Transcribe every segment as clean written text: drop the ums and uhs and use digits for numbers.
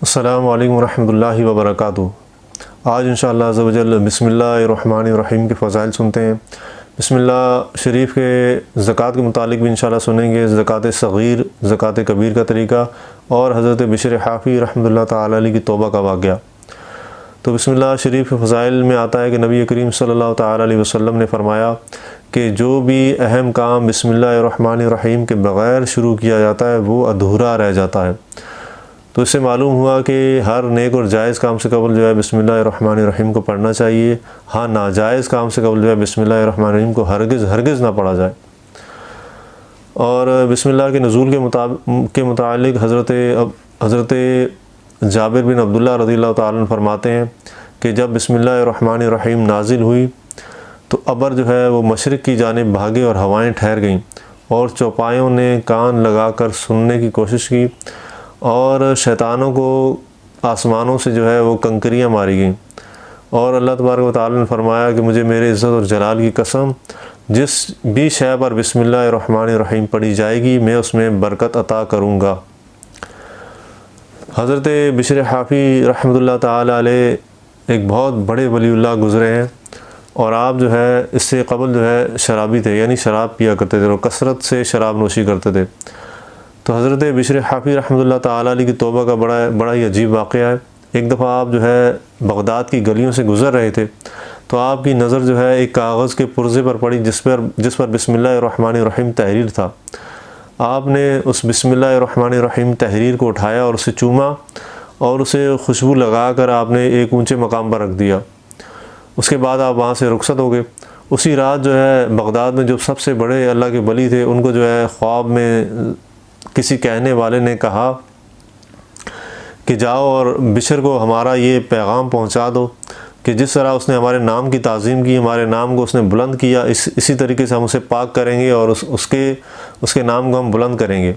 अस्सलामु अलैकुम रहमतुल्लाहि व बरकातुहू। आज इंशाअल्लाह अज़्ज़ा व जल बिस्मिल्लाहिर्रहमानिर्रहीम के फ़ज़ाइल सुनते हैं। बिस्मिल्लाह शरीफ के ज़कात के मुतालिक भी इंशाअल्लाह सुनेंगे, ज़कात सग़ीर ज़कात कबीर का तरीका और हज़रत बिशर हाफ़ी रहमतुल्लाह ताला अलैह की तौबा का वाक़या। तो बिस्मिल्लाह शरीफ के फ़ज़ाइल में आता है कि नबी करीम सल्लल्लाहु ताला अलैहि वसल्लम ने फ़रमाया कि जो भी अहम काम बिस्मिल्लाहिर्रहमानिर्रहीम के बग़ैर शुरू किया जाता है वो अधूरा रह जाता है। तो इससे मालूम हुआ कि हर नेक और जायज़ काम से कबल जो है बिस्मिल्लाहिर्रहमानिर्रहीम को पढ़ना चाहिए। हाँ, नाजायज़ काम से कबल जो है बिस्मिल्लाहिर्रहमानिर्रहीम को हरगिज़ ना पढ़ा जाए। और बिस्मिल्लाह के नुज़ूल के मुतालिक हज़रत जाबिर बिन अब्दुल्लाह रज़ियल्लाहु ताला अन्हु फरमाते हैं कि जब बिस्मिल्लाहिर्रहमानिर्रहीम नाजिल हुई तो अबर जो है वो मशरिक़ की जानिब भागे और हवाएं ठहर गईं और चौपायों ने कान लगाकर सुनने की कोशिश की और शैतानों को आसमानों से जो है वो कंकरियाँ मारी गईं। और अल्लाह तबारक व तआला ने फरमाया कि मुझे मेरे इज़्ज़त और जलाल की कसम, जिस भी शय पर बिस्मिल्लाहिर्रहमानिर्रहीम पढ़ी जाएगी मैं उसमें बरकत अता करूँगा। हज़रत बिशर हाफ़ी रहमतुल्लाह ताला अलैह एक बहुत बड़े वलीउल्लाह गुज़रे हैं और आप जो है इससे क़बल जो है शराबी थे, यानी शराब पिया करते थे और कसरत से शराब नोशी करते थे। तो हज़रत बिशर हाफ़ी रहमतुल्लाह ताला अलैह की तौबा का बड़ा ही अजीब वाक़या है। एक दफ़ा आप जो है बग़दाद की गलियों से गुज़र रहे थे तो आपकी नज़र जो है एक कागज़ के पुर्ज़े पर पड़ी जिस पर बिस्मिल्लाहिर्रहमानिर्रहीम तहरीर था। आपने उस बिस्मिल्लाहिर्रहमानिर्रहीम तहरीर को उठाया और उसे चूमा और उसे खुशबू लगाकर आपने एक ऊँचे मकाम पर रख दिया। उसके बाद आप वहाँ से रुखसत हो गए। उसी रात जो है बग़दाद में जो सबसे बड़े अल्लाह के वली थे उनको जो है ख्वाब में किसी कहने वाले ने कहा कि जाओ और बिशर को हमारा ये पैगाम पहुंचा दो कि जिस तरह उसने हमारे नाम की ताज़ीम की, हमारे नाम को उसने बुलंद किया, इसी तरीके से हम उसे पाक करेंगे और उसके नाम को हम बुलंद करेंगे।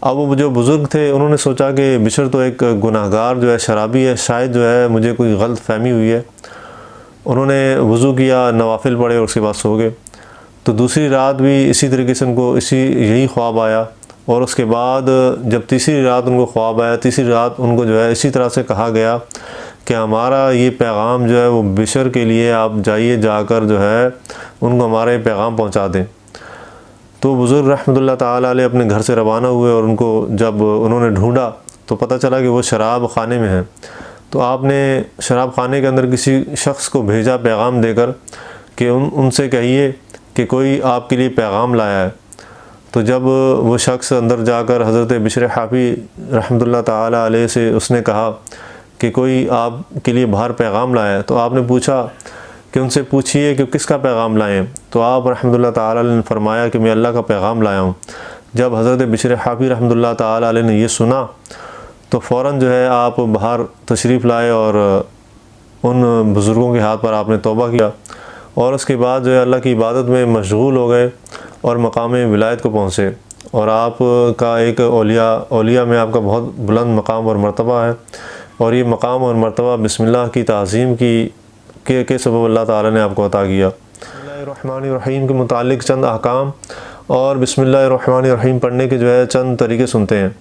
अब वो जो बुज़ुर्ग थे उन्होंने सोचा कि बिशर तो एक गुनाहगार जो है शराबी है, शायद जो है मुझे कोई गलत फहमी हुई है। उन्होंने वज़ू किया, नवाफिल पढ़े और उसके बाद सो गए। तो दूसरी रात भी इसी तरीके से उनको यही ख्वाब आया और उसके बाद जब तीसरी रात उनको ख्वाब आया, तीसरी रात उनको जो है इसी तरह से कहा गया कि हमारा ये पैगाम जो है वो बिशर के लिए आप जाइए, जाकर जो है उनको हमारा ये पैगाम पहुंचा दें। तो बुज़ुर्ग रहमतुल्लाह ताला अलैह अपने घर से रवाना हुए और उनको जब उन्होंने ढूंढा तो पता चला कि वो शराब ख़ाने में है। तो आपने शराब ख़ाने के अंदर किसी शख्स को भेजा पैगाम देकर कि उनसे कहिए कि कोई आपके लिए पैगाम लाया है। तो जब वो शख्स अंदर जाकर हज़रत बिशर हाफ़ी रहमतुल्लाह ताला अलैह से उसने कहा कि कोई आपके लिए बाहर पैगाम लाया है, तो आपने पूछा कि उनसे पूछिए कि किसका पैगाम लाए हैं। तो आप रहमतुल्लाह ताला अलैह ने फरमाया कि मैं अल्लाह का पैगाम लाया हूँ। जब हज़रत बिशर हाफ़ी रहमतुल्लाह ताला अलैह ने ये सुना तो फ़ौरन जो है आप बाहर तशरीफ़ लाए और उन बुज़ुर्गों के हाथ पर आपने तौबा किया और उसके बाद जो है अल्लाह की इबादत में मशगूल हो गए और मकाम विलायत को पहुँचे। और आपका एक औलिया में आपका बहुत बुलंद मकाम और मर्तबा है और ये मकाम और मर्तबा बिस्मिल्लाह की ताज़ीम के सबब अल्लाह ताला ने आपको अता किया। बिस्मिल्लाहिर्रहमानिर्रहीम के मुतालिक चंद अहकाम और बिस्मिल्लाहिर्रहमानिर्रहीम पढ़ने के जो है चंद तरीके सुनते हैं।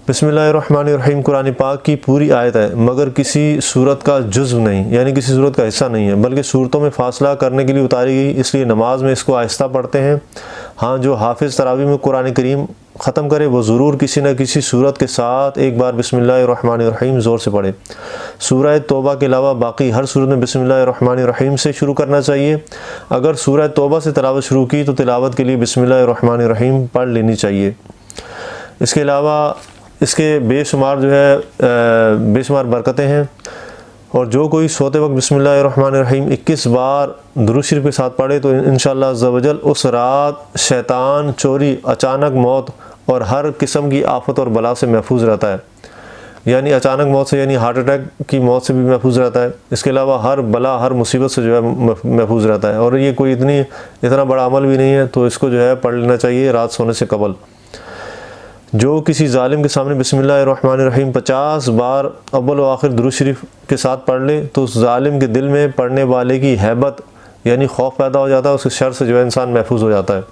बिस्मिल्लाहिर्रहमानिर्रहीम कुरान पाक की पूरी आयत है मगर किसी सूरत का जुज़्व नहीं, यानी किसी सूरत का हिस्सा नहीं है, बल्कि सूरतों में फ़ासला करने के लिए उतारी गई, इसलिए नमाज में इसको आहिस्ता पढ़ते हैं। हाँ, जो हाफिज़ तरावी में कुरान करीम ख़त्म करे वो ज़रूर किसी न किसी सूरत के साथ एक बार बिस्मिल्लाहिर्रहमानिर्रहीम ज़ोर से पढ़े। सूरह तौबा के अलावा बाकी हर सूरत में बिस्मिल्लाहिर्रहमानिर्रहीम से शुरू करना चाहिए। अगर सूरह तौबा से तिलावत शुरू की तो तिलावत के लिए बिस्मिल्लाहिर्रहमानिर्रहीम पढ़ लेनी चाहिए। इसके अलावा इसके बेशुमार जो है बेशुमार बरकतें हैं और जो कोई सोते वक्त बिस्मिल्लाहिर्रहमानिर्रहीम 21 बार दुरूद शरीफ के साथ पढ़े तो इंशाअल्लाह अज़्ज़ा वजल उस रात शैतान, चोरी, अचानक मौत और हर किस्म की आफत और बला से महफूज रहता है। यानी अचानक मौत से, यानी हार्ट अटैक की मौत से भी महफूज रहता है। इसके अलावा हर बला, हर मुसीबत से जो है महफूज रहता है। और ये कोई इतना बड़ा अमल भी नहीं है, तो इसको जो है पढ़ लेना चाहिए रात सोने से कबल। जो किसी जालिम के सामने बिस्मिल्लाहिर्रहमानिर्रहीम 50 बार अव्वल व आखिर दुरूद शरीफ के साथ पढ़ ले, तो उस जालिम के दिल में पढ़ने वाले की हैबत यानी खौफ पैदा हो जाता है, उसके शर से जो है इंसान महफूज हो जाता है।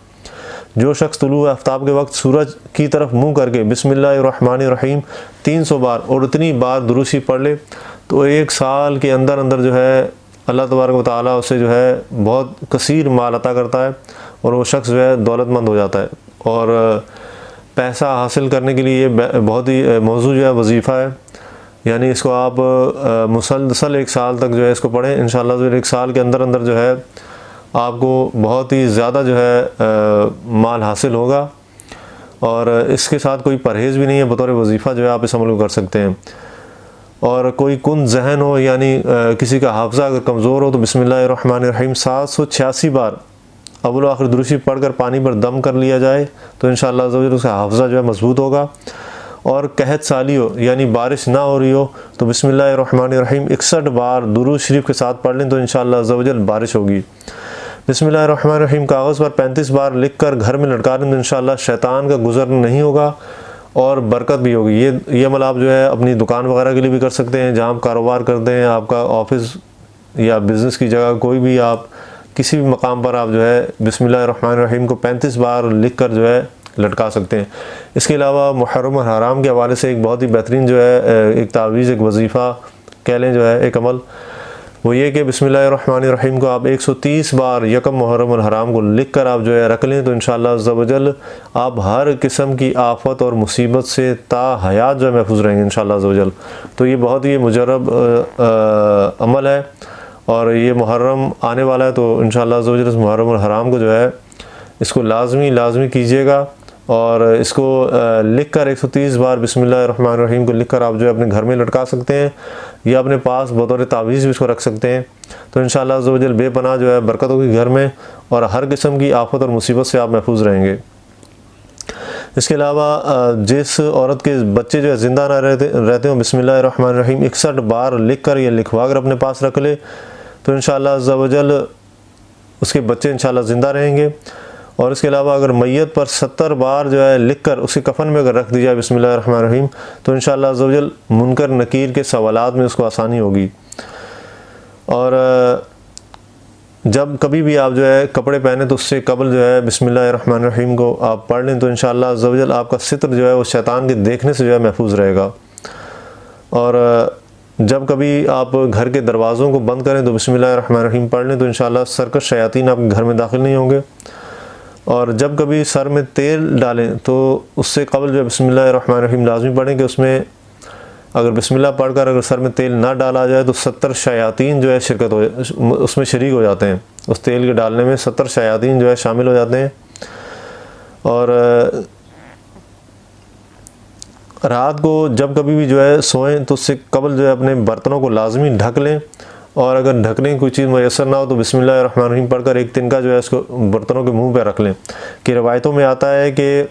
जो शख्स तुलू आफ्ताब के वक्त सूरज की तरफ मुंह करके बिस्मिल्लाहिर्रहमानिर्रहीम 300 बार और उतनी बार दुरूद शरीफ पढ़ ले, तो 1 साल के अंदर अंदर जो है अल्लाह तबारक व तआला उसे जो है बहुत कसीर माल अता करता है और वो शख्स जो है दौलतमंद हो जाता है। और पैसा हासिल करने के लिए ये बहुत ही मौजू जो है वजीफ़ा है, यानी इसको आप मुसलसल 1 साल तक जो है इसको पढ़ें। इंशाअल्लाह जो 1 साल के अंदर अंदर जो है आपको बहुत ही ज़्यादा जो है माल हासिल होगा। और इसके साथ कोई परहेज़ भी नहीं है, बतौर वजीफ़ा जो है आप इस अमल को कर सकते हैं। और कोई कुन जहन हो, यानी किसी का हाफ़ज़ा अगर कमज़ोर हो, तो बिस्मिल्लाहिर्रहमानिर्रहीम 786 बार अव्वल आखिर दुरूद शरीफ पढ़कर पानी पर दम कर लिया जाए, तो इंशाअल्लाह उसका हाफ़ज़ा जो है मजबूत होगा। और कहत साली हो, यानी बारिश ना हो रही हो, तो बिस्मिल्लाहिर्रहमानिर्रहीम 61 बार दुरूद शरीफ के साथ पढ़ लें, तो इंशाअल्लाह अज़्ज़ा-वजल बारिश होगी। बिस्मिल्लाहिर्रहमानिर्रहीम कागज़ पर 35 बार लिख कर घर में लटका दें, तो इंशाअल्लाह शैतान का गुज़र नहीं होगा और बरकत भी होगी। ये अमल आप जो है अपनी दुकान वगैरह के लिए भी कर सकते हैं, जहाँ आप कारोबार करते हैं, आपका ऑफिस या बिज़नेस की जगह कोई भी आप किसी भी मकाम पर आप जो है बिस्मिल्लाहिर्रहमानिर्रहीम को 35 बार लिख कर जो है लटका सकते हैं। इसके अलावा मुहर्रम और हराम के हवाले से एक बहुत ही बेहतरीन जो है एक तावीज़, एक वजीफ़ा कह लें, जो है एक अमल, वो ये कि बिस्मिल्लाहिर्रहमानिर्रहीम को आप 130 बार यकम मुहर्रम और हराम को लिख कर आप जो है रख लें, तो इंशाअल्लाह अज़्ज़ा वजल आप हर किस्म की आफत और मुसीबत से ता हयात जो है महफूज रहेंगे इंशाअल्लाह अज़्ज़ा वजल। तो ये बहुत ही मुजरब अमल है और ये मुहर्रम आने वाला है, तो इंशाअल्लाह अज़्ज़ा वजल इस मुहर्रम और हराम को जो है इसको लाजमी कीजिएगा। और इसको लिख कर 130 बार बिस्मिल्लाहिर्रहमानिर्रहीम को लिख कर आप जो है अपने घर में लटका सकते हैं या अपने पास बतौर तावीज़ भी इसको रख सकते हैं। तो इंशाअल्लाह अज़्ज़ा वजल बेपनाह जो है बरकत होगी घर में और हर किस्म की आफत और मुसीबत से आप महफूज रहेंगे। इसके अलावा जिस औरत के बच्चे जो है ज़िंदा ना रहते हो, बिस्मिल्लाहिर्रहमानिर्रहीम 61 बार लिख कर या लिखवा कर अपने पास रख ले, तो इंशाअल्लाह अज़्ज़ा वजल उसके बच्चे इंशाअल्लाह ज़िंदा रहेंगे। और इसके अलावा अगर मैयत पर 70 बार जो है लिख कर उसके कफन में अगर रख दी जाए बिस्मिल्लाहिर्रहमानिर्रहीम, तो इंशाअल्लाह अज़्ज़ा वजल मुनकर नकीर के सवालात में उसको आसानी होगी। और जब कभी भी आप जो है कपड़े पहने तो उससे कबल जो है बिस्मिल्लाहिर्रहमानिर्रहीम को आप पढ़ लें, तो इंशाअल्लाह अज़्ज़ा वजल आपका सित्र जो है वो शैतान के देखने से जो है महफूज रहेगा। और जब कभी आप घर के दरवाज़ों को बंद करें तो बिस्मिल्लाहिर्रहमानिर्रहीम पढ़ लें, तो इंशाअल्लाह सरकश शयातीन आपके घर में दाखिल नहीं होंगे। और जब कभी सर में तेल डालें तो उससे कबल जो है बिस्मिल्लाहिर्रहमानिर्रहीम लाजमी पढ़ें कि उसमें अगर बिस्मिल्लाह पढ़कर अगर सर में तेल ना डाला जाए तो 70 शयातीन जो है उसमें शरीक हो जाते हैं। उस तेल के डालने में 70 शयातीन जो है शामिल हो जाते हैं। और रात को जब कभी भी जो है सोएं तो उससे कबल जो है अपने बर्तनों को लाजमी ढक लें, और अगर ढकने की कोई चीज़ मैसर ना हो तो बिस्मिल्लाहिर्रहमानिर्रहीम पढ़कर एक तिनका जो है इसको बर्तनों के मुंह पे रख लें। कि रवायतों में आता है कि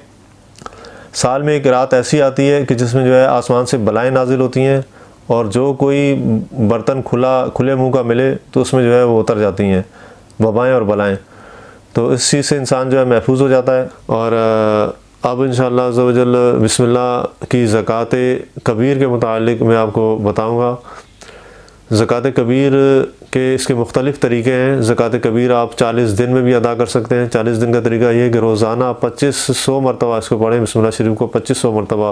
साल में एक रात ऐसी आती है कि जिसमें जो है आसमान से बलाएं नाजिल होती हैं, और जो कोई बर्तन खुले मुंह का मिले तो उसमें जो है वो उतर जाती हैं वबाएँ और बलाएँ। तो इस चीज़ से इंसान जो है महफूज हो जाता है। और अब इंशाअल्लाह अज़्ज़ा वजल बिस्मिल्लाह की ज़कात कबीर के मुतालिक मैं आपको बताऊँगा। ज़कात कबीर के इसके मुख्तलिफ़ तरीक़े हैं। ज़कात कबीर आप 40 दिन में भी अदा कर सकते हैं। 40 दिन का तरीका ये है कि रोज़ाना आप 2500 मरतबा इसको पढ़ें, बिस्मिल्लाह शरीफ को 2500 मरतबा,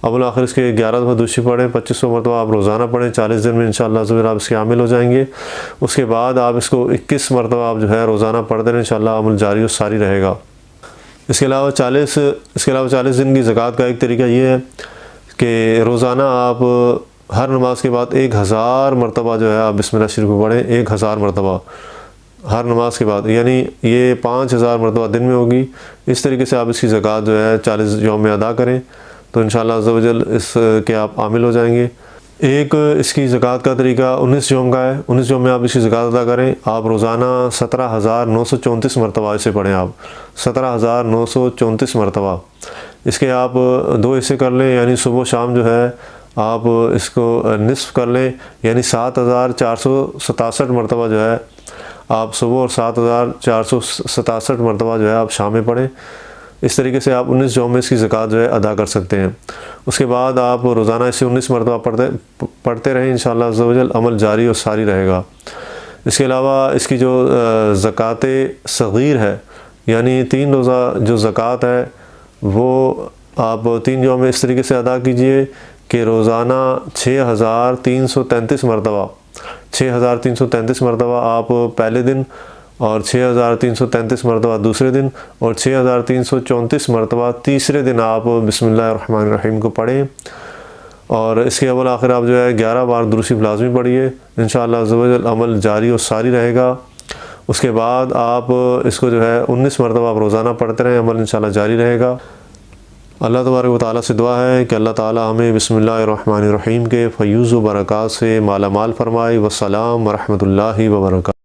अव्वल आखिर इसके 11 दफ़ा दूसरी पढ़ें, 2500 मरतबा आप रोज़ाना पढ़ें। 40 दिन में इंशाअल्लाह ज़रूर आप इसके आमिल हो जाएंगे। उसके बाद आप इसको 21 मरतबा आप जो है रोज़ाना पढ़ दें, इंशाअल्लाह अमल जारी और सारी रहेगा। इसके अलावा 40 दिन की ज़कात का एक तरीका ये है कि रोज़ाना आप हर नमाज के बाद 1000 मरतबा जो है आप बिस्मिल्लाह शरीफ को पढ़ें। 1000 मरतबा हर नमाज के बाद, यानी ये 5000 मरतबा दिन में होगी। इस तरीके से आप इसकी ज़कात जो है 40 यौम में अदा करें, तो इंशाअल्लाह अज़्ज़ा वजल इसके आप आमिल हो जाएंगे। एक इसकी ज़कात का तरीका 19 यौम का है। 19 यौम में आप इसकी ज़कात अदा करें। आप रोज़ाना 17934 मरतबा इसे पढ़ें। आप 17934 मरतबा इसके आप 2 हिस्से कर लें, यानी सुबह शाम जो है आप इसको निस्फ़ कर लें, यानी 7467 मरतबा जो है आप सुबह और 7467 मरतबा जो है आप शाम में पढ़ें। इस तरीके से आप 19 जौं में इसकी ज़कात जो है अदा कर सकते हैं। उसके बाद आप रोज़ाना इसे 19 मरतबा पढ़ते रहें, इंशाअल्लाह अज़्ज़ा वजल अमल जारी और सारी रहेगा। इसके अलावा इसकी जो ज़कात सग़ीर है, यानी 3 रोज़ा जो ज़कात है वो आप 3 जौं में इस तरीके से अदा कीजिए कि रोज़ाना 6333 मरतबा 6333 मरतबा आप पहले दिन और 6333 मरतबा दूसरे दिन और 6334 मरतबा तीसरे दिन आप बिस्मिल्लाहिर्रहमानिर्रहीम को पढ़ें। और इसके अव्वल आखिर आप जो है 11 बार दुरूद शरीफ लाज़मी पढ़िए, इंशाअल्लाह अज़्ज़ा वजल अमल जारी और सारी रहेगा। उसके बाद आप इसको जो है 19 मरतबा आप रोज़ाना पढ़ते रहें, अमल इंशाअल्लाह जारी रहेगा। अल्लाह तबारक व तआला से दुआ है कि अल्लाह ताला हमें बिस्मिल्लाहिर्रहमानिर्रहीम के फ़यूज़ व बरक़ात से माला माल फ़रमाए। वस्सलाम व रहमतुल्लाहि व बरकातुहू।